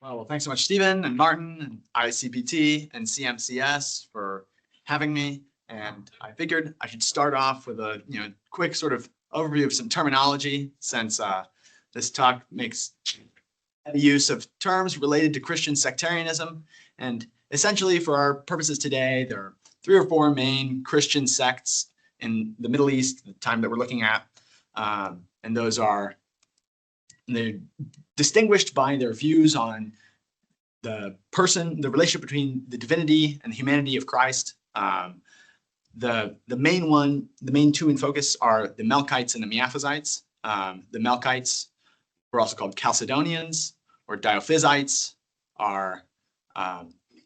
Well, thanks so much, Stephen and Martin and ICPT and CMCS for having me. And I figured I should start off with a quick sort of overview of some terminology, since this talk makes heavy use of terms related to Christian sectarianism. And essentially, for our purposes today, there are 3 or 4 main Christian sects in the Middle East, the time that we're looking at. And they're distinguished by their views on the relationship between the divinity and the humanity of Christ. The main two in focus are the Melkites and the Miaphysites. The Melkites were also called Chalcedonians or Diophysites, are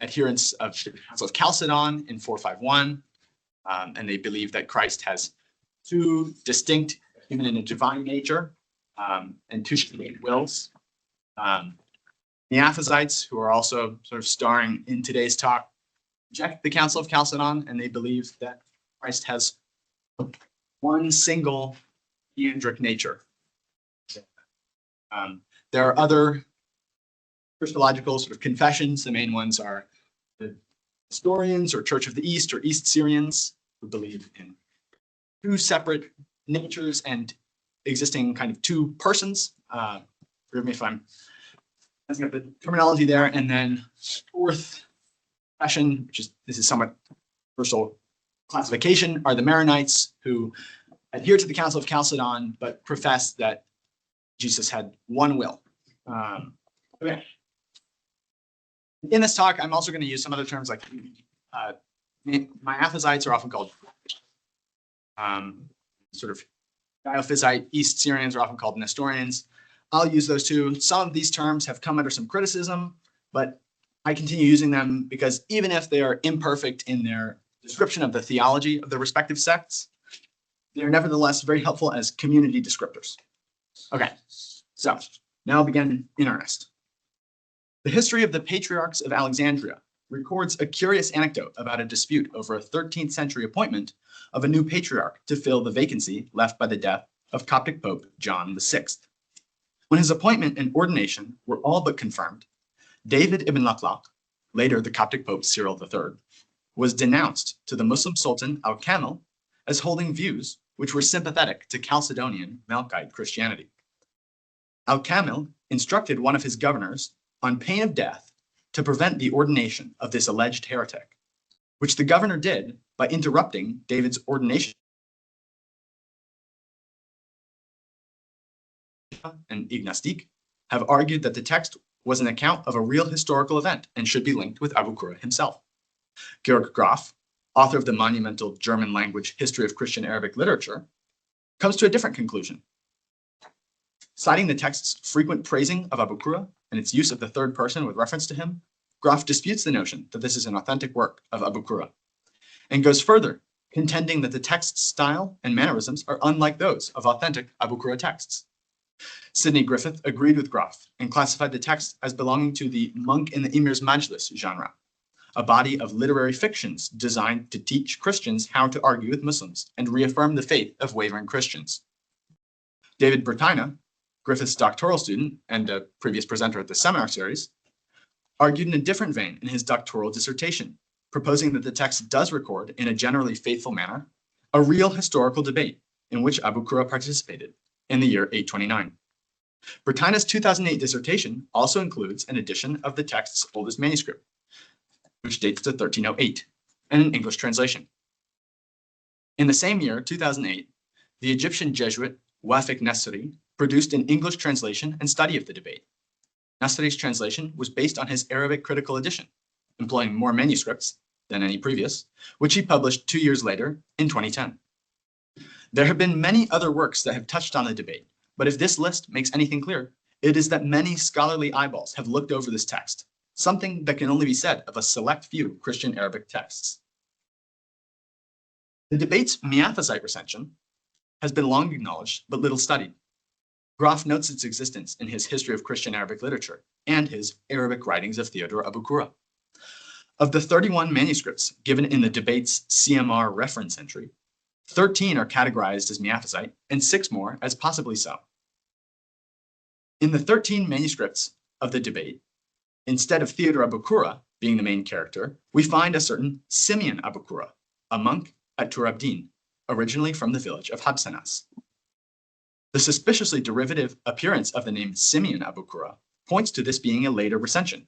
adherents of the Council of Chalcedon in 451, and they believe that Christ has 2 distinct human and divine nature, and 2 distinct wills. Miaphysites, who are also sort of starring in today's talk, reject the Council of Chalcedon, and they believe that Christ has one single theandric nature. There are other Christological sort of confessions. The main ones are the Nestorians or Church of the East or East Syrians, who believe in 2 separate natures and existing kind of 2 persons. Forgive me if I'm messing up the terminology there. And then 4th confession, this is somewhat universal classification, are the Maronites, who adhere to the Council of Chalcedon but profess that Jesus had one will. Okay. In this talk, I'm also going to use some other terms like Miaphysites are often called sort of Diophysite. East Syrians are often called Nestorians. I'll use those 2. Some of these terms have come under some criticism, but I continue using them because even if they are imperfect in their description of the theology of the respective sects, they are nevertheless very helpful as community descriptors. Okay, so now I'll begin in earnest. The history of the Patriarchs of Alexandria records a curious anecdote about a dispute over a 13th century appointment of a new patriarch to fill the vacancy left by the death of Coptic Pope John VI. When his appointment and ordination were all but confirmed, David ibn Laklak, later the Coptic Pope Cyril III, was denounced to the Muslim Sultan Al-Kamil as holding views which were sympathetic to Chalcedonian Melkite Christianity. Al-Kamil instructed one of his governors, on pain of death, to prevent the ordination of this alleged heretic, which the governor did by interrupting David's ordination. And Ignostique have argued that the text was an account of a real historical event and should be linked with Abu Qurrah himself. Georg Graf, author of the monumental German language History of Christian Arabic Literature, comes to a different conclusion. Citing the text's frequent praising of Abu Qurrah and its use of the 3rd person with reference to him, Graf disputes the notion that this is an authentic work of Abu Qurrah, and goes further, contending that the text's style and mannerisms are unlike those of authentic Abu Qurrah texts. Sidney Griffith agreed with Graf and classified the text as belonging to the Monk in the Emir's Majlis genre, a body of literary fictions designed to teach Christians how to argue with Muslims and reaffirm the faith of wavering Christians. David Bertina, Griffith's doctoral student and a previous presenter at the seminar series, argued in a different vein in his doctoral dissertation, proposing that the text does record, in a generally faithful manner, a real historical debate in which Abu Qurrah participated in the year 829. Bertina's 2008 dissertation also includes an edition of the text's oldest manuscript, which dates to 1308, and an English translation. In the same year, 2008, the Egyptian Jesuit Wafik Nasri produced an English translation and study of the debate. Nasri's translation was based on his Arabic critical edition, employing more manuscripts than any previous, which he published 2 years later in 2010. There have been many other works that have touched on the debate, but if this list makes anything clear, it is that many scholarly eyeballs have looked over this text, something that can only be said of a select few Christian Arabic texts. The debate's Miaphysite recension has been long acknowledged but little studied. Graf notes its existence in his History of Christian Arabic Literature and his Arabic writings of Theodore Abu Qurrah. Of the 31 manuscripts given in the debate's CMR reference entry, 13 are categorized as Miaphysite and 6 more as possibly so. In the 13 manuscripts of the debate, Instead of Theodore Abu Qurrah being the main character, we find a certain Simeon Abu Qurrah, a monk at Turabdin, originally from the village of Habsanas. The suspiciously derivative appearance of the name Simeon Abu Qurrah points to this being a later recension,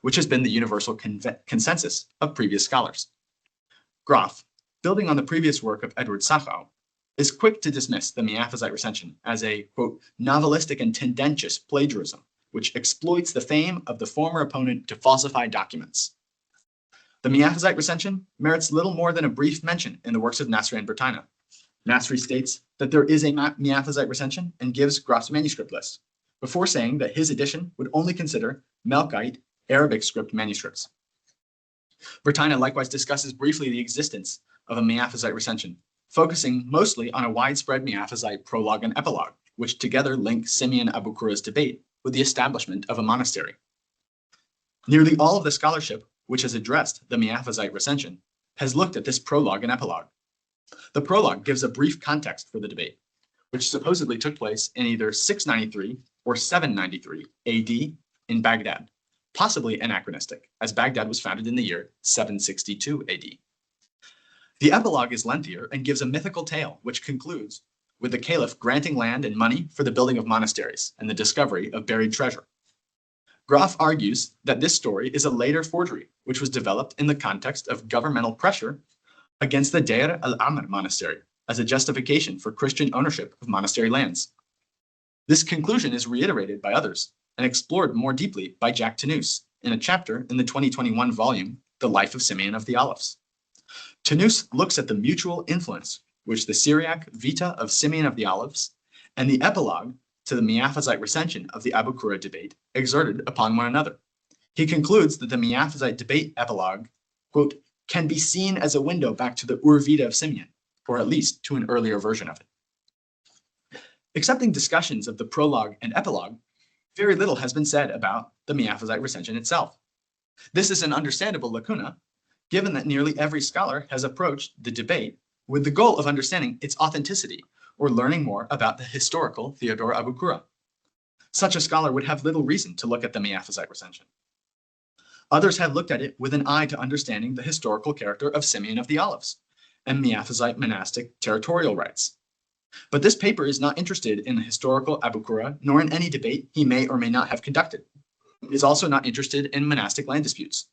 which has been the universal consensus of previous scholars. Graf, building on the previous work of Edward Sachau, is quick to dismiss the Miaphysite recension as a, quote, novelistic and tendentious plagiarism, which exploits the fame of the former opponent to falsify documents. The Miaphysite recension merits little more than a brief mention in the works of Nasri and Bertina. Nasri states that there is a Miaphysite recension and gives Graf's manuscript list, before saying that his edition would only consider Melkite Arabic script manuscripts. Bertina likewise discusses briefly the existence of a Miaphysite recension, focusing mostly on a widespread Miaphysite prologue and epilogue, which together link Simeon Abu Qurrah's debate with the establishment of a monastery. Nearly all of the scholarship which has addressed the Miaphysite recension has looked at this prologue and epilogue. The prologue gives a brief context for the debate, which supposedly took place in either 693 or 793 AD in Baghdad, possibly anachronistic, as Baghdad was founded in the year 762 AD. The epilogue is lengthier and gives a mythical tale, which concludes with the caliph granting land and money for the building of monasteries and the discovery of buried treasure. Graf argues that this story is a later forgery, which was developed in the context of governmental pressure against the Deir al-Amr monastery as a justification for Christian ownership of monastery lands. This conclusion is reiterated by others and explored more deeply by Jack Tannous in a chapter in the 2021 volume, The Life of Simeon of the Olives. Tannous looks at the mutual influence which the Syriac Vita of Simeon of the Olives and the epilogue to the Miaphysite recension of the Abu Qurrah debate exerted upon one another. He concludes that the Miaphysite debate epilogue, quote, can be seen as a window back to the Ur Vita of Simeon, or at least to an earlier version of it. Accepting discussions of the prologue and epilogue, very little has been said about the Miaphysite recension itself. This is an understandable lacuna, given that nearly every scholar has approached the debate with the goal of understanding its authenticity or learning more about the historical Theodore Abu Qurrah. Such a scholar would have little reason to look at the Miaphysite recension. Others have looked at it with an eye to understanding the historical character of Simeon of the Olives and Miaphysite monastic territorial rights. But this paper is not interested in the historical Abu Qurrah, nor in any debate he may or may not have conducted. It is also not interested in monastic land disputes.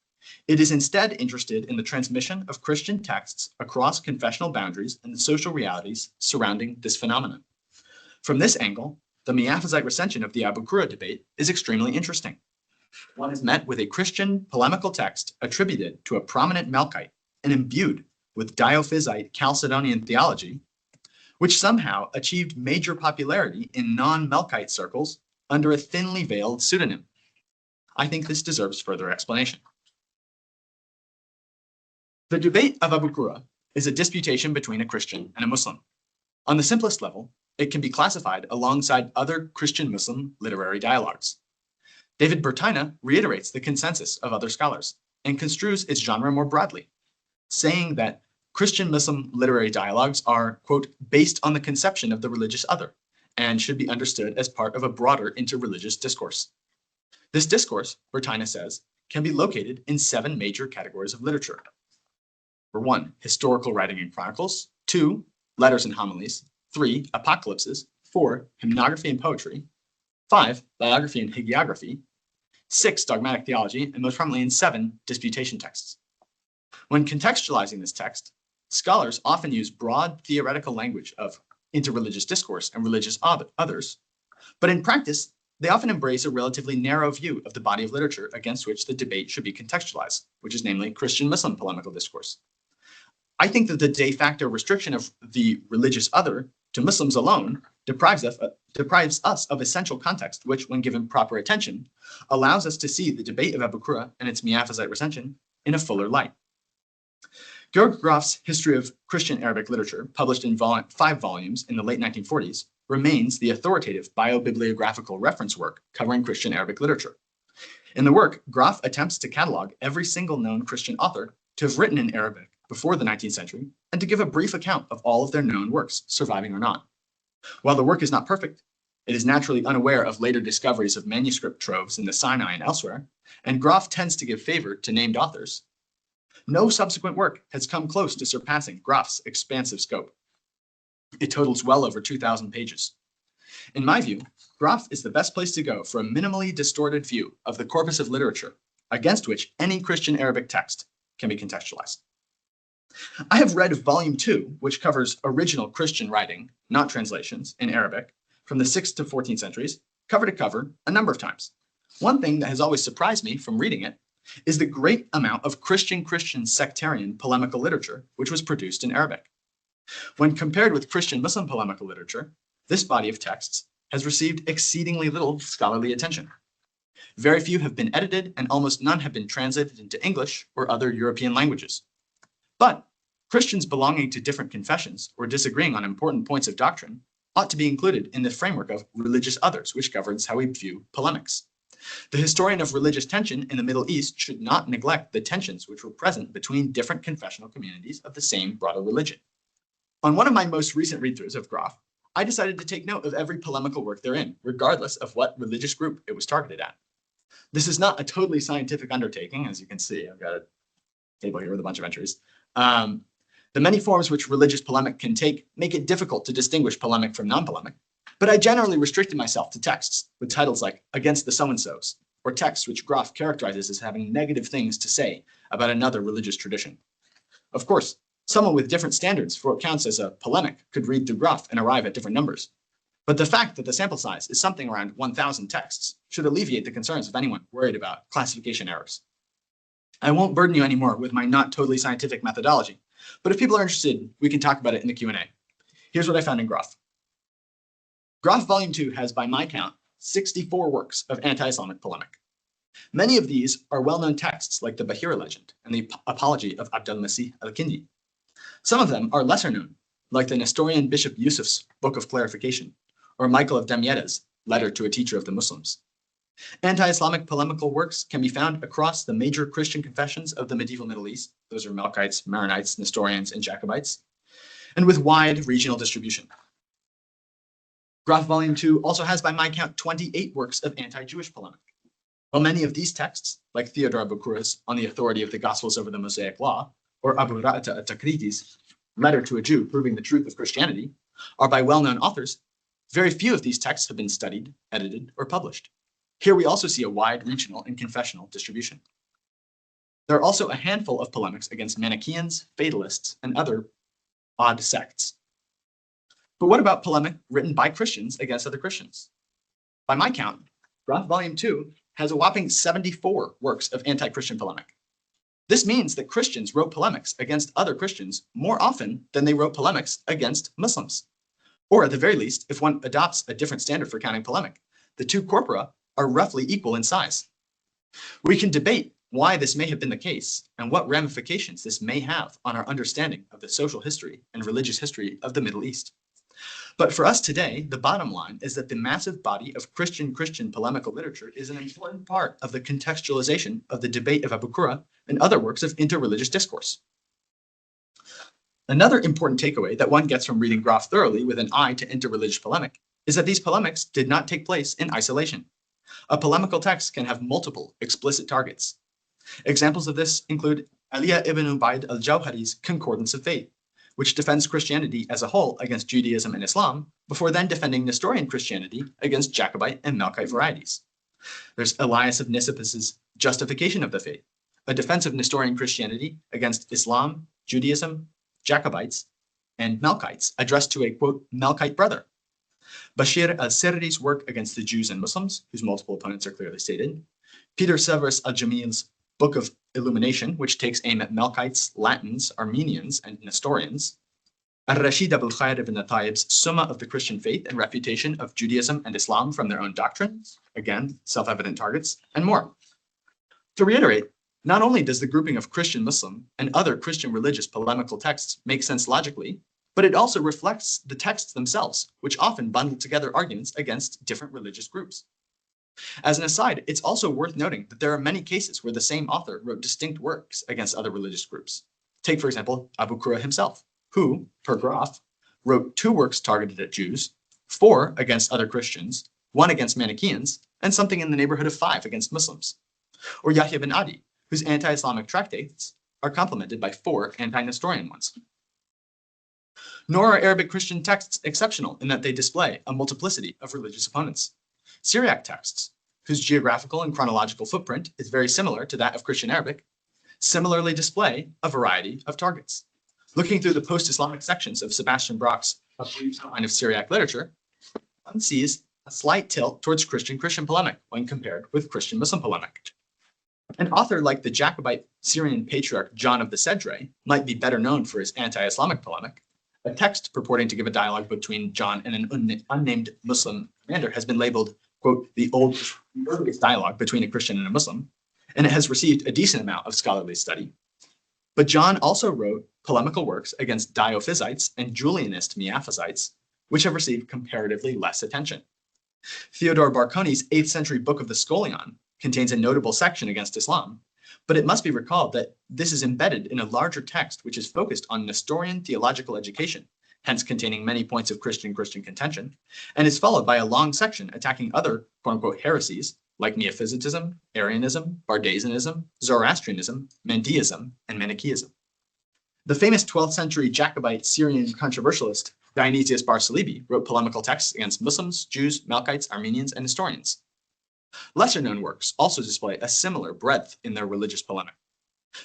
It is instead interested in the transmission of Christian texts across confessional boundaries and the social realities surrounding this phenomenon. From this angle, the Miaphysite recension of the Abu Qurrah debate is extremely interesting. One is met with a Christian polemical text attributed to a prominent Melkite and imbued with Diophysite Chalcedonian theology, which somehow achieved major popularity in non-Melkite circles under a thinly veiled pseudonym. I think this deserves further explanation. The debate of Abu Qurrah is a disputation between a Christian and a Muslim. On the simplest level, it can be classified alongside other Christian-Muslim literary dialogues. David Bertina reiterates the consensus of other scholars and construes its genre more broadly, saying that Christian-Muslim literary dialogues are, quote, based on the conception of the religious other and should be understood as part of a broader interreligious discourse. This discourse, Bertina says, can be located in 7 major categories of literature. Number 1, historical writing and chronicles. 2, letters and homilies. 3, apocalypses. 4, hymnography and poetry. 5, biography and hagiography. 6, dogmatic theology, and most prominently in 7, disputation texts. When contextualizing this text, scholars often use broad theoretical language of interreligious discourse and religious others, but in practice, they often embrace a relatively narrow view of the body of literature against which the debate should be contextualized, which is namely Christian-Muslim polemical discourse. I think that the de facto restriction of the religious other to Muslims alone deprives us of essential context, which, when given proper attention, allows us to see the debate of Abu Qurrah and its Miaphysite recension in a fuller light. Georg Graf's History of Christian Arabic Literature, published in 5 volumes in the late 1940s, remains the authoritative biobibliographical reference work covering Christian Arabic literature. In the work, Graf attempts to catalog every single known Christian author to have written in Arabic before the 19th century and to give a brief account of all of their known works, surviving or not. While the work is not perfect, It is naturally unaware of later discoveries of manuscript troves in the Sinai and elsewhere, and Groff tends to give favor to named authors. No subsequent work has come close to surpassing Groff's expansive scope. It totals well over 2,000 pages. In my view, Groff is the best place to go for a minimally distorted view of the corpus of literature against which any Christian Arabic text can be contextualized. I have read Volume 2, which covers original Christian writing, not translations, in Arabic, from the 6th to 14th centuries, cover to cover, a number of times. One thing that has always surprised me from reading it is the great amount of Christian sectarian polemical literature which was produced in Arabic. When compared with Christian-Muslim polemical literature, this body of texts has received exceedingly little scholarly attention. Very few have been edited, and almost none have been translated into English or other European languages. But Christians belonging to different confessions or disagreeing on important points of doctrine ought to be included in the framework of religious others, which governs how we view polemics. The historian of religious tension in the Middle East should not neglect the tensions which were present between different confessional communities of the same broader religion. On one of my most recent read-throughs of Groff, I decided to take note of every polemical work therein, regardless of what religious group it was targeted at. This is not a totally scientific undertaking, as you can see. I've got a table here with a bunch of entries. The many forms which religious polemic can take make it difficult to distinguish polemic from non-polemic, but I generally restricted myself to texts with titles like Against the So-and-Sos, or texts which Groff characterizes as having negative things to say about another religious tradition. Of course, someone with different standards for what counts as a polemic could read through Groff and arrive at different numbers. But the fact that the sample size is something around 1,000 texts should alleviate the concerns of anyone worried about classification errors. I won't burden you anymore with my not totally scientific methodology, but if people are interested, we can talk about it in the Q&A. Here's what I found in Groff. Groff Volume 2 has, by my count, 64 works of anti-Islamic polemic. Many of these are well-known texts like the Bahira legend and the Apology of Abd al-Masih al-Kindi. Some of them are lesser known, like the Nestorian Bishop Yusuf's Book of Clarification, or Michael of Damieta's Letter to a Teacher of the Muslims. Anti-Islamic polemical works can be found across the major Christian confessions of the medieval Middle East. Those are Melkites, Maronites, Nestorians, and Jacobites, and with wide regional distribution. Groff Volume 2 also has, by my count, 28 works of anti-Jewish polemic. While many of these texts, like Theodore Abu Qurrah's On the Authority of the Gospels over the Mosaic Law, or Abu Ra'ata at-Takriti's Letter to a Jew Proving the Truth of Christianity, are by well-known authors, very few of these texts have been studied, edited, or published. Here we also see a wide regional and confessional distribution. There are also a handful of polemics against Manichaeans, fatalists, and other odd sects. But what about polemic written by Christians against other Christians? By my count, Groff Volume 2 has a whopping 74 works of anti-Christian polemic. This means that Christians wrote polemics against other Christians more often than they wrote polemics against Muslims. Or at the very least, if one adopts a different standard for counting polemic, the two corpora are roughly equal in size. We can debate why this may have been the case and what ramifications this may have on our understanding of the social history and religious history of the Middle East. But for us today, the bottom line is that the massive body of Christian polemical literature is an important part of the contextualization of the debate of Abu Qurrah and other works of interreligious discourse. Another important takeaway that one gets from reading Groff thoroughly with an eye to interreligious polemic is that these polemics did not take place in isolation. A polemical text can have multiple explicit targets. Examples of this include Aliyah ibn Ubayd al-Jawhari's Concordance of Faith, which defends Christianity as a whole against Judaism and Islam, before then defending Nestorian Christianity against Jacobite and Melkite varieties. There's Elias of Nisipus's Justification of the Faith, a defense of Nestorian Christianity against Islam, Judaism, Jacobites, and Melkites, addressed to a, quote, Melkite brother. Bashir al-Sirri's work against the Jews and Muslims, whose multiple opponents are clearly stated. Peter Severus al-Jamil's Book of Illumination, which takes aim at Melkites, Latins, Armenians, and Nestorians. Al-Rashid Abul Khair ibn Tayyib's Summa of the Christian Faith and Refutation of Judaism and Islam from their own doctrines, again, self-evident targets, and more. To reiterate, not only does the grouping of Christian, Muslim, and other Christian religious polemical texts make sense logically, but it also reflects the texts themselves, which often bundle together arguments against different religious groups. As an aside, it's also worth noting that there are many cases where the same author wrote distinct works against other religious groups. Take, for example, Abu Qurrah himself, who, per Groff, wrote 2 works targeted at Jews, 4 against other Christians, 1 against Manichaeans, and something in the neighborhood of 5 against Muslims. Or Yahya bin Adi, whose anti-Islamic tractates are complemented by 4 anti-Nestorian ones. Nor are Arabic Christian texts exceptional in that they display a multiplicity of religious opponents. Syriac texts, whose geographical and chronological footprint is very similar to that of Christian Arabic, similarly display a variety of targets. Looking through the post-Islamic sections of Sebastian Brock's A Brief Outline of Syriac Literature, one sees a slight tilt towards Christian-Christian polemic when compared with Christian-Muslim polemic. An author like the Jacobite Syrian patriarch John of the Cedre might be better known for his anti-Islamic polemic. A text purporting to give a dialogue between John and an unnamed Muslim commander has been labeled, quote, the earliest dialogue between a Christian and a Muslim, and it has received a decent amount of scholarly study. But John also wrote polemical works against Diophysites and Julianist Miaphysites, which have received comparatively less attention. Theodore Barconi's 8th century book of the Scholion contains a notable section against Islam, but it must be recalled that this is embedded in a larger text which is focused on Nestorian theological education, hence containing many points of Christian-Christian contention, and is followed by a long section attacking other quote-unquote heresies like Miaphysitism, Arianism, Bardaisianism, Zoroastrianism, Mandeism, and Manichaeism. The famous 12th century Jacobite Syrian controversialist Dionysius Bar Salibi wrote polemical texts against Muslims, Jews, Melkites, Armenians, and Nestorians. Lesser-known works also display a similar breadth in their religious polemic.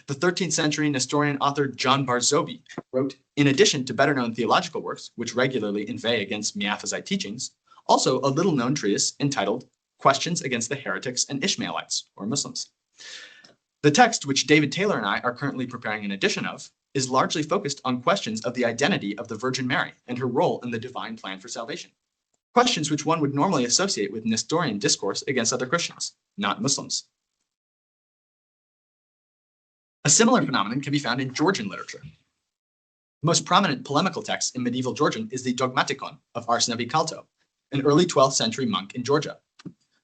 The 13th century Nestorian author John Barzobi wrote, in addition to better-known theological works, which regularly inveigh against Miaphysite teachings, also a little-known treatise entitled Questions Against the Heretics and Ishmaelites, or Muslims. The text, which David Taylor and I are currently preparing an edition of, is largely focused on questions of the identity of the Virgin Mary and her role in the divine plan for salvation. Questions which one would normally associate with Nestorian discourse against other Christians, not Muslims. A similar phenomenon can be found in Georgian literature. The most prominent polemical text in medieval Georgian is the Dogmatikon of Arsnevi Kalto, an early 12th century monk in Georgia.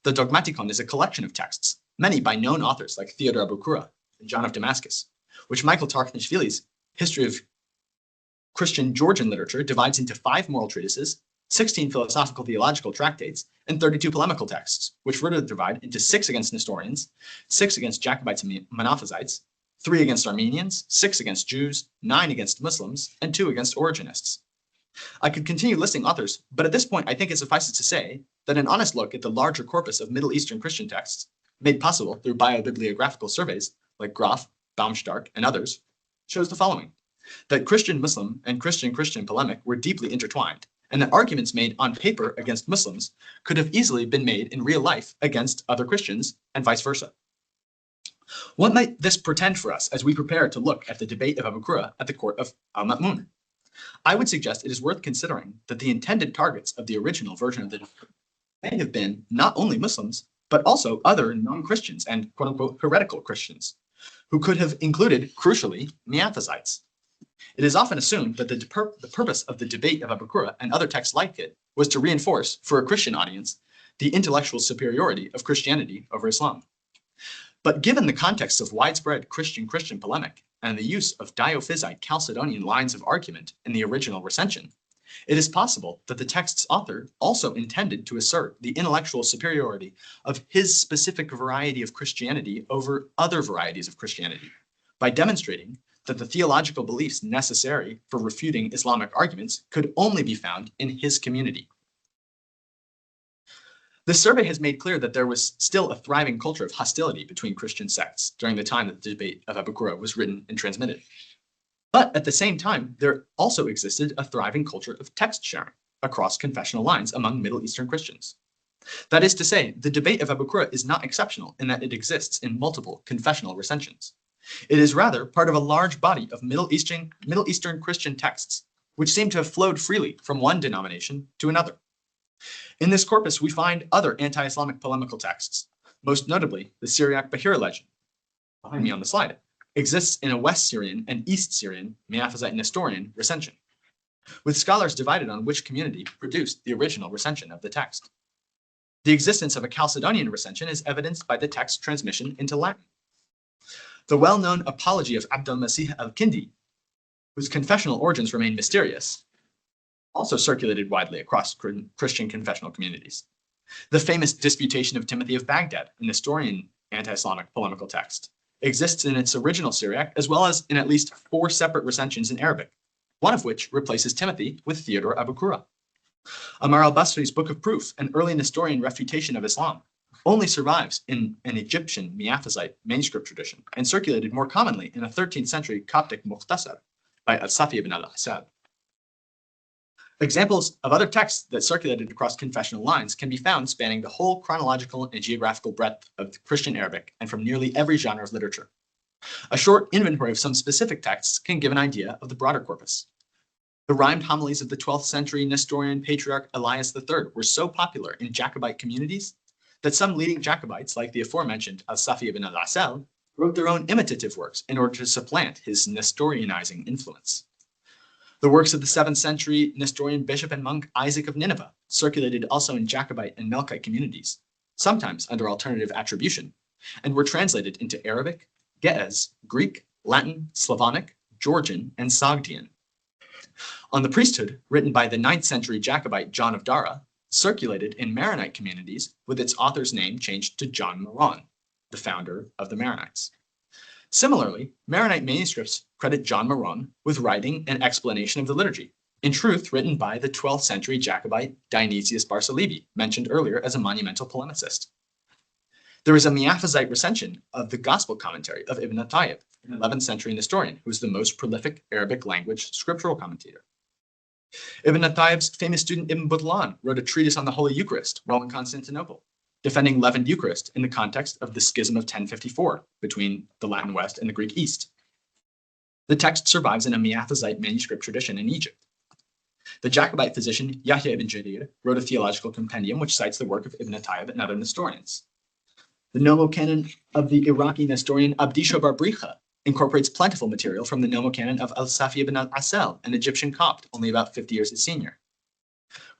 The Dogmatikon is a collection of texts, many by known authors like Theodore Abu Qurrah and John of Damascus, which Michael Tarknishvili's History of Christian Georgian Literature divides into 5 moral treatises, 16 philosophical theological tractates, and 32 polemical texts, which further divide into 6 against Nestorians, 6 against Jacobites and Monophysites, 3 against Armenians, 6 against Jews, 9 against Muslims, and 2 against Origenists. I could continue listing authors, but at this point I think it suffices to say that an honest look at the larger corpus of Middle Eastern Christian texts, made possible through biobibliographical surveys like Graf, Baumstark, and others, shows the following: that Christian-Muslim and Christian-Christian polemic were deeply intertwined, and that arguments made on paper against Muslims could have easily been made in real life against other Christians, and vice versa. What might this portend for us as we prepare to look at the debate of Abu Qurrah at the court of Al-Ma'mun? I would suggest it is worth considering that the intended targets of the original version of the debate may have been not only Muslims, but also other non-Christians and quote-unquote heretical Christians, who could have included, crucially, Miaphysites. It is often assumed that the purpose of the debate of Abu Qurrah and other texts like it was to reinforce, for a Christian audience, the intellectual superiority of Christianity over Islam. But given the context of widespread Christian-Christian polemic and the use of Diophysite Chalcedonian lines of argument in the original recension, it is possible that the text's author also intended to assert the intellectual superiority of his specific variety of Christianity over other varieties of Christianity, by demonstrating that the theological beliefs necessary for refuting Islamic arguments could only be found in his community. This survey has made clear that there was still a thriving culture of hostility between Christian sects during the time that the debate of Abu Qurrah was written and transmitted. But at the same time, there also existed a thriving culture of text sharing across confessional lines among Middle Eastern Christians. That is to say, the debate of Abu Qurrah is not exceptional in that it exists in multiple confessional recensions. It is rather part of a large body of Middle Eastern Christian texts, which seem to have flowed freely from one denomination to another. In this corpus, we find other anti-Islamic polemical texts, most notably the Syriac Bahira legend, behind me on the slide, exists in a West Syrian and East Syrian Miaphysite Nestorian recension, with scholars divided on which community produced the original recension of the text. The existence of a Chalcedonian recension is evidenced by the text transmission into Latin. The well-known Apology of Abdul Masih al-Kindi, whose confessional origins remain mysterious, also circulated widely across Christian confessional communities. The famous Disputation of Timothy of Baghdad, a Nestorian anti-Islamic polemical text, exists in its original Syriac as well as in at least 4 separate recensions in Arabic, one of which replaces Timothy with Theodore Abu Qurrah. Amar al-Basri's Book of Proof, an early Nestorian refutation of Islam, only survives in an Egyptian Miaphysite manuscript tradition and circulated more commonly in a 13th century Coptic Mukhtasar by al-Safi ibn al-Asad. Examples of other texts that circulated across confessional lines can be found spanning the whole chronological and geographical breadth of Christian Arabic and from nearly every genre of literature. A short inventory of some specific texts can give an idea of the broader corpus. The rhymed homilies of the 12th century Nestorian patriarch Elias III were so popular in Jacobite communities that some leading Jacobites, like the aforementioned al-Safi ibn al-Asal, wrote their own imitative works in order to supplant his Nestorianizing influence. The works of the 7th century Nestorian bishop and monk Isaac of Nineveh circulated also in Jacobite and Melkite communities, sometimes under alternative attribution, and were translated into Arabic, Ge'ez, Greek, Latin, Slavonic, Georgian, and Sogdian. On the priesthood, written by the 9th century Jacobite John of Dara, circulated in Maronite communities with its author's name changed to John Maron, the founder of the Maronites. Similarly, Maronite manuscripts credit John Maron with writing an explanation of the liturgy, in truth written by the 12th century Jacobite Dionysius Barsalibi, mentioned earlier as a monumental polemicist. There is a Miaphysite recension of the Gospel commentary of Ibn Tayyib, an 11th century Nestorian who was the most prolific Arabic language scriptural commentator. Ibn Tayyib's famous student Ibn Butlan wrote a treatise on the Holy Eucharist while in Constantinople, defending leavened Eucharist in the context of the Schism of 1054 between the Latin West and the Greek East. The text survives in a Miaphysite manuscript tradition in Egypt. The Jacobite physician Yahya ibn Jarir wrote a theological compendium which cites the work of Ibn Tayyib and other Nestorians. The Nomocanon of the Iraqi Nestorian Abdisha Barbricha incorporates plentiful material from the Nomocanon of al-Safi ibn al-Asal, an Egyptian Copt, only about 50 years his senior.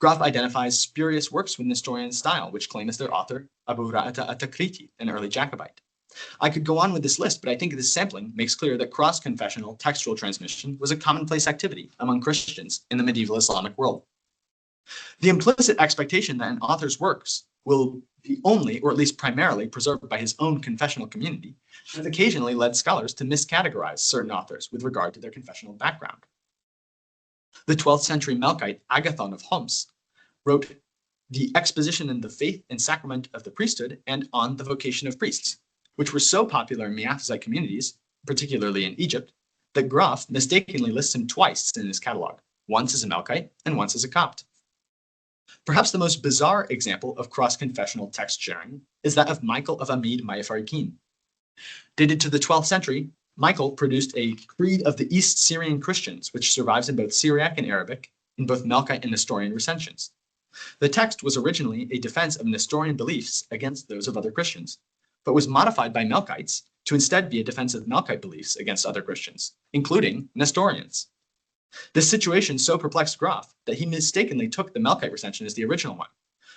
Groff identifies spurious works with Nestorian style, which claim as their author Abu Ra'ata at-Takriti, an early Jacobite. I could go on with this list, but I think this sampling makes clear that cross-confessional textual transmission was a commonplace activity among Christians in the medieval Islamic world. The implicit expectation that an author's works will be only, or at least primarily, preserved by his own confessional community has occasionally led scholars to miscategorize certain authors with regard to their confessional background. The 12th century Melkite Agathon of Homs wrote The Exposition in the Faith and Sacrament of the Priesthood and On the Vocation of Priests, which were so popular in Miaphysite communities, particularly in Egypt, that Groff mistakenly lists him twice in his catalog, once as a Melkite and once as a Copt. Perhaps the most bizarre example of cross-confessional text sharing is that of Michael of Amid Mayafarikin. Dated to the 12th century, Michael produced a Creed of the East Syrian Christians, which survives in both Syriac and Arabic, in both Melkite and Nestorian recensions. The text was originally a defense of Nestorian beliefs against those of other Christians, but was modified by Melkites to instead be a defense of Melkite beliefs against other Christians, including Nestorians. This situation so perplexed Groff that he mistakenly took the Melkite recension as the original one,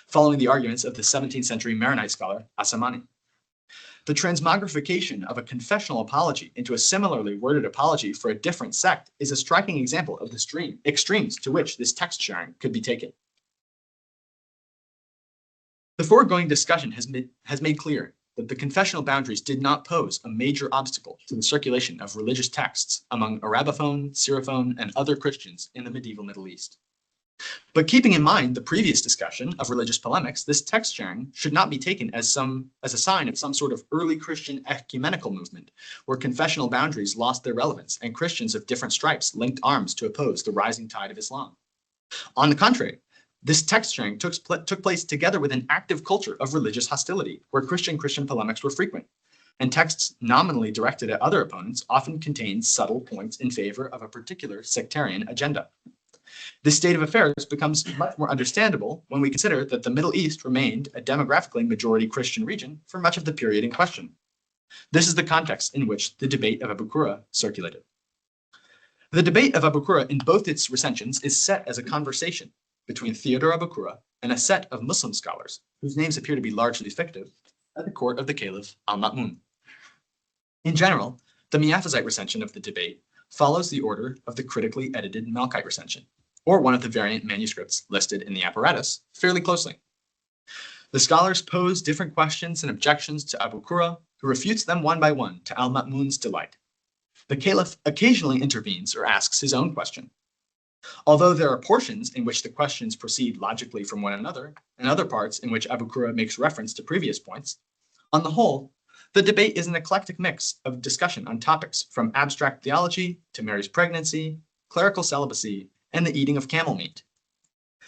following the arguments of the 17th century Maronite scholar Asamani. The transmogrification of a confessional apology into a similarly worded apology for a different sect is a striking example of the extremes to which this text sharing could be taken. The foregoing discussion has made clear that the confessional boundaries did not pose a major obstacle to the circulation of religious texts among Arabophone, Syrophone, and other Christians in the medieval Middle East. But keeping in mind the previous discussion of religious polemics, this text sharing should not be taken as a sign of some sort of early Christian ecumenical movement, where confessional boundaries lost their relevance and Christians of different stripes linked arms to oppose the rising tide of Islam. On the contrary, this text sharing took place together with an active culture of religious hostility, where Christian polemics were frequent, and texts nominally directed at other opponents often contained subtle points in favor of a particular sectarian agenda. This state of affairs becomes much more understandable when we consider that the Middle East remained a demographically majority Christian region for much of the period in question. This is the context in which the debate of Abu Qurrah circulated. The debate of Abu Qurrah in both its recensions is set as a conversation between Theodore Abu Qurrah and a set of Muslim scholars, whose names appear to be largely fictive, at the court of the Caliph al-Ma'mun. In general, the Miaphysite recension of the debate follows the order of the critically edited Melkite recension, or one of the variant manuscripts listed in the apparatus fairly closely. The scholars pose different questions and objections to Abu Qurrah, who refutes them one by one to al-Ma'mun's delight. The caliph occasionally intervenes or asks his own question. Although there are portions in which the questions proceed logically from one another, and other parts in which Abu Qurrah makes reference to previous points, on the whole, the debate is an eclectic mix of discussion on topics from abstract theology to Mary's pregnancy, clerical celibacy, and the eating of camel meat.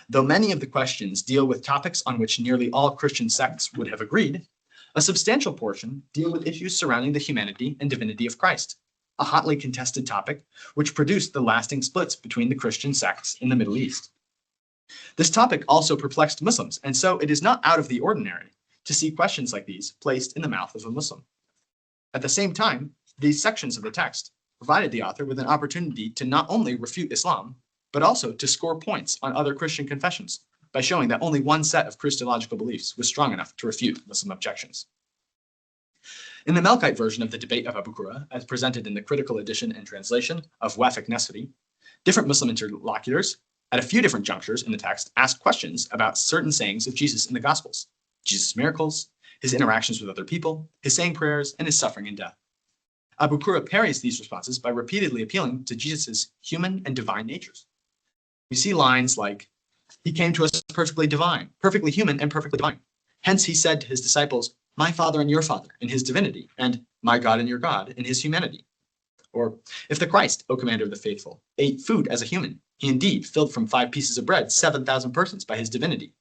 Though many of the questions deal with topics on which nearly all Christian sects would have agreed, a substantial portion deal with issues surrounding the humanity and divinity of Christ, a hotly contested topic which produced the lasting splits between the Christian sects in the Middle East. This topic also perplexed Muslims, and so it is not out of the ordinary to see questions like these placed in the mouth of a Muslim. At the same time, these sections of the text provided the author with an opportunity to not only refute Islam, but also to score points on other Christian confessions by showing that only one set of Christological beliefs was strong enough to refute Muslim objections. In the Melkite version of the debate of Abu Qurrah, as presented in the critical edition and translation of Wafik Nesri, different Muslim interlocutors, at a few different junctures in the text, ask questions about certain sayings of Jesus in the Gospels, Jesus' miracles, his interactions with other people, his saying prayers, and his suffering and death. Abu Qurrah parries these responses by repeatedly appealing to Jesus' human and divine natures. We see lines like, "He came to us perfectly divine, perfectly human and perfectly divine. Hence he said to his disciples, 'My Father and your Father,' in his divinity, and 'My God and your God,' in his humanity." Or, "If the Christ, O commander of the faithful, ate food as a human, he indeed filled from 5 pieces of bread 7,000 persons by his divinity."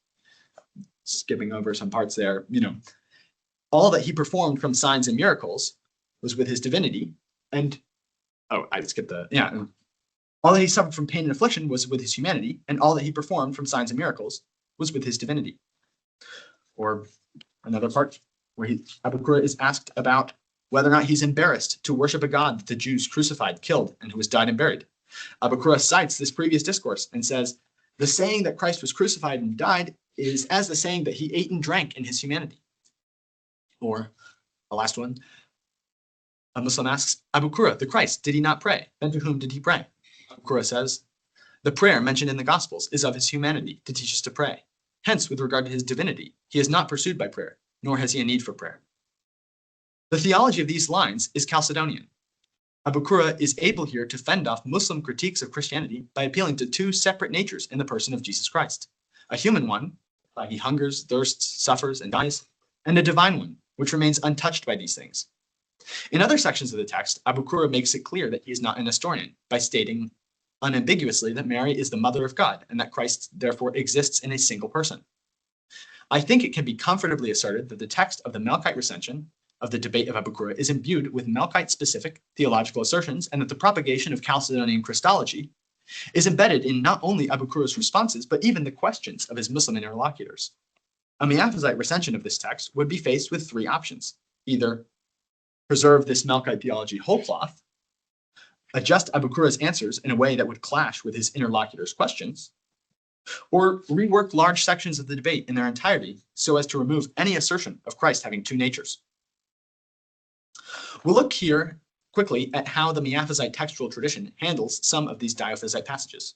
Skipping over some parts there, all that he performed from signs and miracles was with his divinity, and all that he suffered from pain and affliction was with his humanity, and all that he performed from signs and miracles was with his divinity. Or another part where Abu Qurrah is asked about whether or not he's embarrassed to worship a God that the Jews crucified, killed, and who was died and buried. Abu Qurrah cites this previous discourse and says, "The saying that Christ was crucified and died is as the saying that he ate and drank in his humanity." Or the last one, a Muslim asks, "Abu Qurrah, the Christ, did he not pray? Then to whom did he pray?" Abu Qurrah says, "The prayer mentioned in the Gospels is of his humanity, to teach us to pray. Hence, with regard to his divinity, he is not pursued by prayer, nor has he a need for prayer." The theology of these lines is Chalcedonian. Abu Qurrah is able here to fend off Muslim critiques of Christianity by appealing to 2 separate natures in the person of Jesus Christ: a human one, why he hungers, thirsts, suffers, and dies, and a divine one, which remains untouched by these things. In other sections of the text, Abu Qurrah makes it clear that he is not a Nestorian by stating unambiguously that Mary is the mother of God and that Christ therefore exists in a single person. I think it can be comfortably asserted that the text of the Melkite recension of the debate of Abu Qurrah is imbued with Melkite-specific theological assertions, and that the propagation of Chalcedonian Christology is embedded in not only Abu Qurrah's responses, but even the questions of his Muslim interlocutors. A Miaphysite recension of this text would be faced with 3 options: either preserve this Melkite theology whole cloth, adjust Abu Qurrah's answers in a way that would clash with his interlocutors' questions, or rework large sections of the debate in their entirety so as to remove any assertion of Christ having 2 natures. We'll look here quickly at how the Miaphysite textual tradition handles some of these diophysite passages.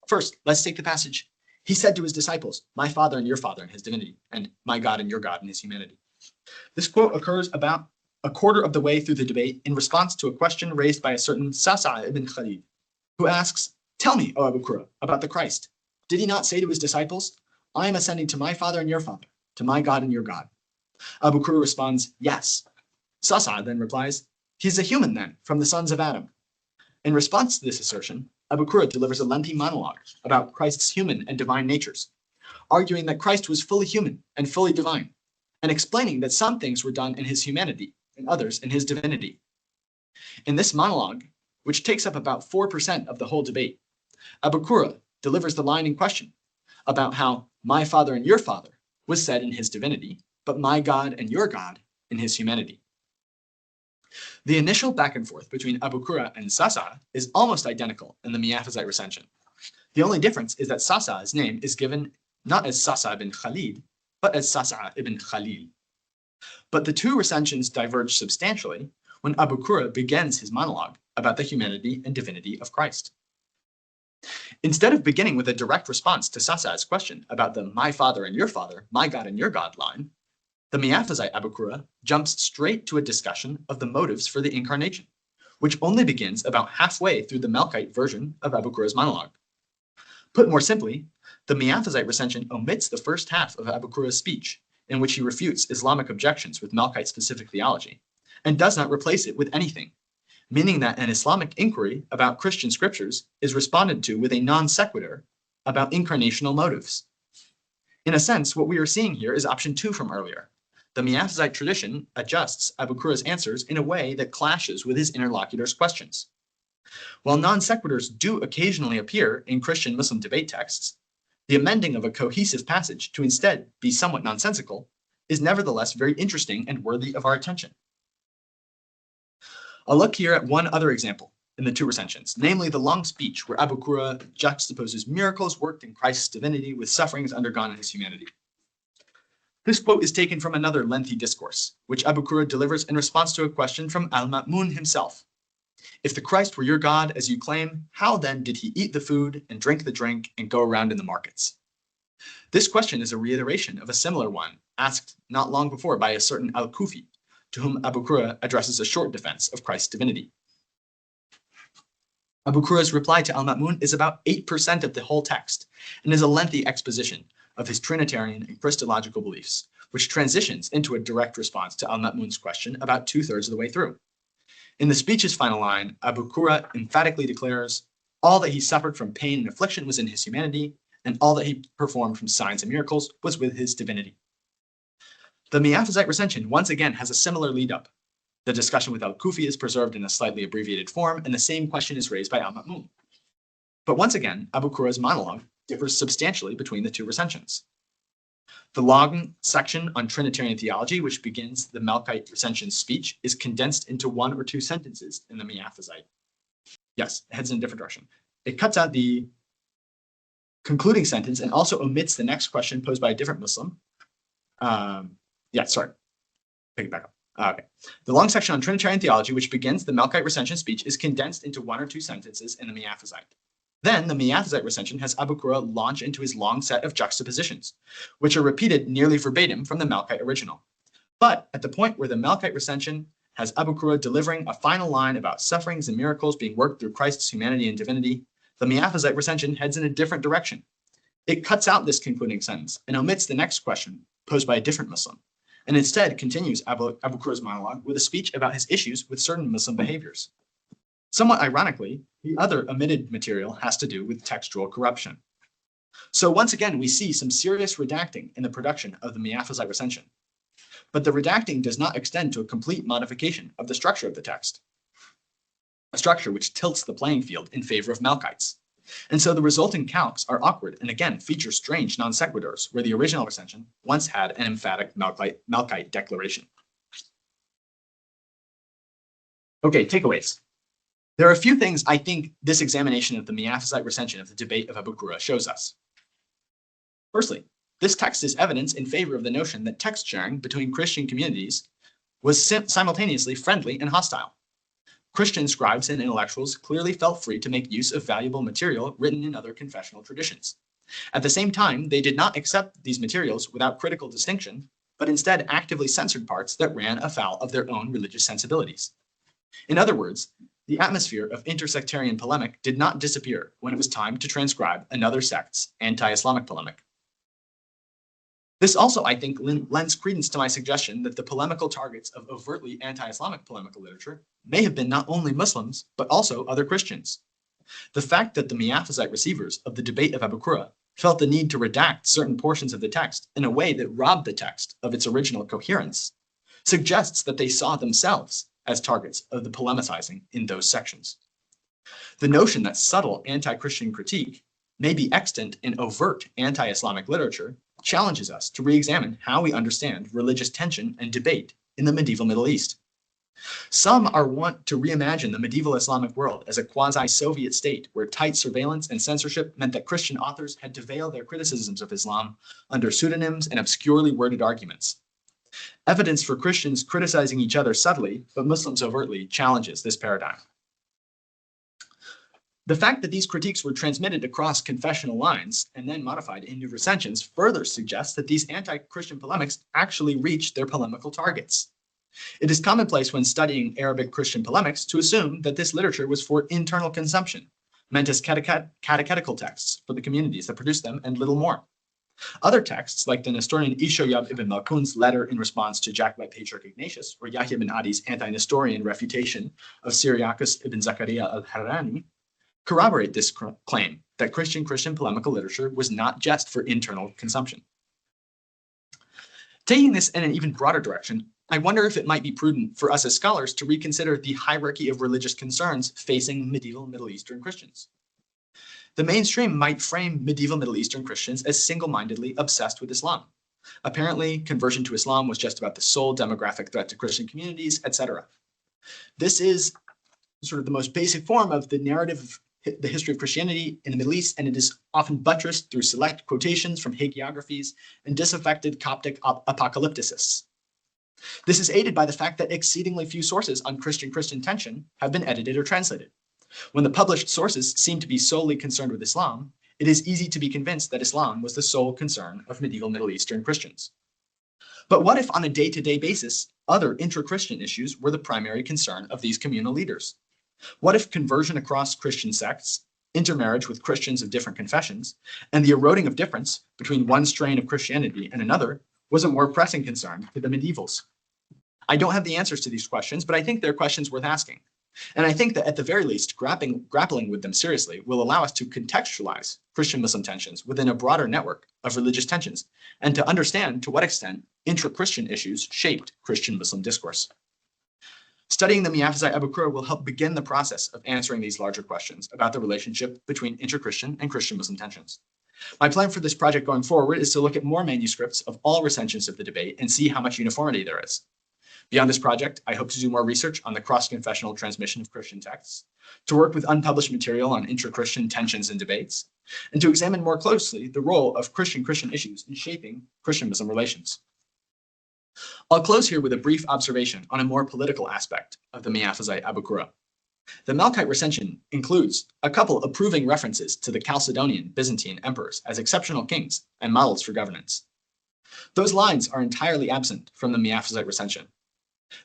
First, let's take the passage, "He said to his disciples, 'My Father and your Father,' in his divinity, and 'My God and your God,' in his humanity." This quote occurs about a quarter of the way through the debate in response to a question raised by a certain Sasa ibn Khalid, who asks, "Tell me, O Abu Qurrah, about the Christ. Did he not say to his disciples, 'I am ascending to my Father and your Father, to my God and your God'?" Abu Qurrah responds, "Yes." Sasa then replies, "He's a human then, from the sons of Adam." In response to this assertion, Abu Qurrah delivers a lengthy monologue about Christ's human and divine natures, arguing that Christ was fully human and fully divine, and explaining that some things were done in his humanity and others in his divinity. In this monologue, which takes up about 4% of the whole debate, Abu Qurrah delivers the line in question about how "my Father and your Father" was said in his divinity, but "my God and your God" in his humanity. The initial back and forth between Abu Qurrah and Sasa is almost identical in the Miaphysite recension. The only difference is that Sasa's name is given not as Sasa ibn Khalid, but as Sasa ibn Khalil. But the 2 recensions diverge substantially when Abu Qurrah begins his monologue about the humanity and divinity of Christ. Instead of beginning with a direct response to Sasad's question about the my father and your father, my God and your God line, the Miaphysite Abu Qurrah jumps straight to a discussion of the motives for the incarnation, which only begins about halfway through the Melkite version of Abu Qurrah's monologue. Put more simply, the Miaphysite recension omits the first half of Abu Qurrah's speech, in which he refutes Islamic objections with Melkite-specific theology, and does not replace it with anything, meaning that an Islamic inquiry about Christian scriptures is responded to with a non sequitur about incarnational motives. In a sense, what we are seeing here is option 2 from earlier. The Miaphysite tradition adjusts Abu Qurrah's answers in a way that clashes with his interlocutor's questions. While non sequiturs do occasionally appear in Christian-Muslim debate texts, the amending of a cohesive passage to instead be somewhat nonsensical is nevertheless very interesting and worthy of our attention. I'll look here at one other example in the two recensions, namely the long speech where Abu Qurrah juxtaposes miracles worked in Christ's divinity with sufferings undergone in his humanity. This quote is taken from another lengthy discourse, which Abu Qurrah delivers in response to a question from al-Ma'mun himself. If the Christ were your God, as you claim, how then did he eat the food and drink the drink and go around in the markets? This question is a reiteration of a similar one asked not long before by a certain al-Kufi, to whom Abu Qurrah addresses a short defense of Christ's divinity. Abu Qurrah's reply to al-Ma'mun is about 8% of the whole text and is a lengthy exposition of his Trinitarian and Christological beliefs, which transitions into a direct response to al-Ma'mun's question about 2/3 of the way through. In the speech's final line, Abu Qurrah emphatically declares, all that he suffered from pain and affliction was in his humanity, and all that he performed from signs and miracles was with his divinity. The Miaphysite recension once again has a similar lead-up. The discussion with al-Kufi is preserved in a slightly abbreviated form, and the same question is raised by al-Ma'mun. But once again, Abu Qurrah's monologue differs substantially between the two recensions. The long section on Trinitarian theology, which begins the Melkite recension's speech, is condensed into 1 or 2 sentences in the Miaphysite. Yes, it heads in a different direction. It cuts out the concluding sentence and also omits the next question posed by a different Muslim. Pick it back up. Okay. The long section on Trinitarian theology, which begins the Melkite recension speech, is condensed into 1 or 2 sentences in the Miaphysite. Then the Miaphysite recension has Abu Qurrah launch into his long set of juxtapositions, which are repeated nearly verbatim from the Melkite original. But at the point where the Melkite recension has Abu Qurrah delivering a final line about sufferings and miracles being worked through Christ's humanity and divinity, the Miaphysite recension heads in a different direction. It cuts out this concluding sentence and omits the next question posed by a different Muslim, and instead continues Abu Qurrah's monologue with a speech about his issues with certain Muslim behaviors. Somewhat ironically, the other omitted material has to do with textual corruption. So once again, we see some serious redacting in the production of the Miaphysite recension. But the redacting does not extend to a complete modification of the structure of the text, a structure which tilts the playing field in favor of Melkites. And so the resulting calques are awkward and again feature strange non sequiturs, where the original recension once had an emphatic Melkite declaration. Okay, takeaways. There are a few things I think this examination of the Miaphysite recension of the debate of Abu Qurrah shows us. Firstly, this text is evidence in favor of the notion that text sharing between Christian communities was simultaneously friendly and hostile. Christian scribes and intellectuals clearly felt free to make use of valuable material written in other confessional traditions. At the same time, they did not accept these materials without critical distinction, but instead actively censored parts that ran afoul of their own religious sensibilities. In other words, the atmosphere of intersectarian polemic did not disappear when it was time to transcribe another sect's anti-Islamic polemic. This also, I think, lends credence to my suggestion that the polemical targets of overtly anti-Islamic polemical literature may have been not only Muslims, but also other Christians. The fact that the Miaphysite receivers of the debate of Abu Qurrah felt the need to redact certain portions of the text in a way that robbed the text of its original coherence suggests that they saw themselves as targets of the polemicizing in those sections. The notion that subtle anti-Christian critique may be extant in overt anti-Islamic literature challenges us to re-examine how we understand religious tension and debate in the medieval Middle East. Some are wont to reimagine the medieval Islamic world as a quasi-Soviet state where tight surveillance and censorship meant that Christian authors had to veil their criticisms of Islam under pseudonyms and obscurely worded arguments. Evidence for Christians criticizing each other subtly, but Muslims overtly, challenges this paradigm. The fact that these critiques were transmitted across confessional lines and then modified in new recensions further suggests that these anti-Christian polemics actually reached their polemical targets. It is commonplace when studying Arabic Christian polemics to assume that this literature was for internal consumption, meant as catechetical texts for the communities that produced them and little more. Other texts, like the Nestorian Ishoyab ibn Malkun's letter in response to Jacobite Patriarch Ignatius, or Yahya ibn Adi's anti-Nestorian refutation of Syriacus ibn Zakaria al-Harrani, corroborate this claim that Christian polemical literature was not just for internal consumption. Taking this in an even broader direction, I wonder if it might be prudent for us as scholars to reconsider the hierarchy of religious concerns facing medieval Middle Eastern Christians. The mainstream might frame medieval Middle Eastern Christians as single-mindedly obsessed with Islam. Apparently, conversion to Islam was just about the sole demographic threat to Christian communities, etc. This is sort of the most basic form of the narrative of the history of Christianity in the Middle East, and it is often buttressed through select quotations from hagiographies and disaffected Coptic apocalypticists. This is aided by the fact that exceedingly few sources on Christian tension have been edited or translated. When the published sources seem to be solely concerned with Islam, it is easy to be convinced that Islam was the sole concern of medieval Middle Eastern Christians. But what if on a day-to-day basis, other intra-Christian issues were the primary concern of these communal leaders? What if conversion across Christian sects, intermarriage with Christians of different confessions, and the eroding of difference between one strain of Christianity and another was a more pressing concern to the medievals? I don't have the answers to these questions, but I think they're questions worth asking. And I think that at the very least, grappling with them seriously will allow us to contextualize Christian-Muslim tensions within a broader network of religious tensions, and to understand to what extent intra-Christian issues shaped Christian-Muslim discourse. Studying the Miaphysite Abu Qurrah will help begin the process of answering these larger questions about the relationship between inter-Christian and Christian-Muslim tensions. My plan for this project going forward is to look at more manuscripts of all recensions of the debate and see how much uniformity there is. Beyond this project, I hope to do more research on the cross-confessional transmission of Christian texts, to work with unpublished material on intra-Christian tensions and debates, and to examine more closely the role of Christian issues in shaping Christian-Muslim relations. I'll close here with a brief observation on a more political aspect of the Miaphysite Abu Qurrah. The Melkite recension includes a couple approving references to the Chalcedonian Byzantine emperors as exceptional kings and models for governance. Those lines are entirely absent from the Miaphysite recension.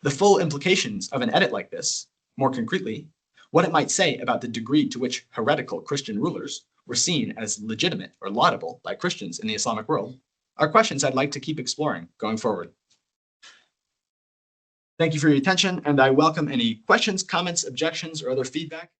The full implications of an edit like this, more concretely, what it might say about the degree to which heretical Christian rulers were seen as legitimate or laudable by Christians in the Islamic world, are questions I'd like to keep exploring going forward. Thank you for your attention, and I welcome any questions, comments, objections, or other feedback.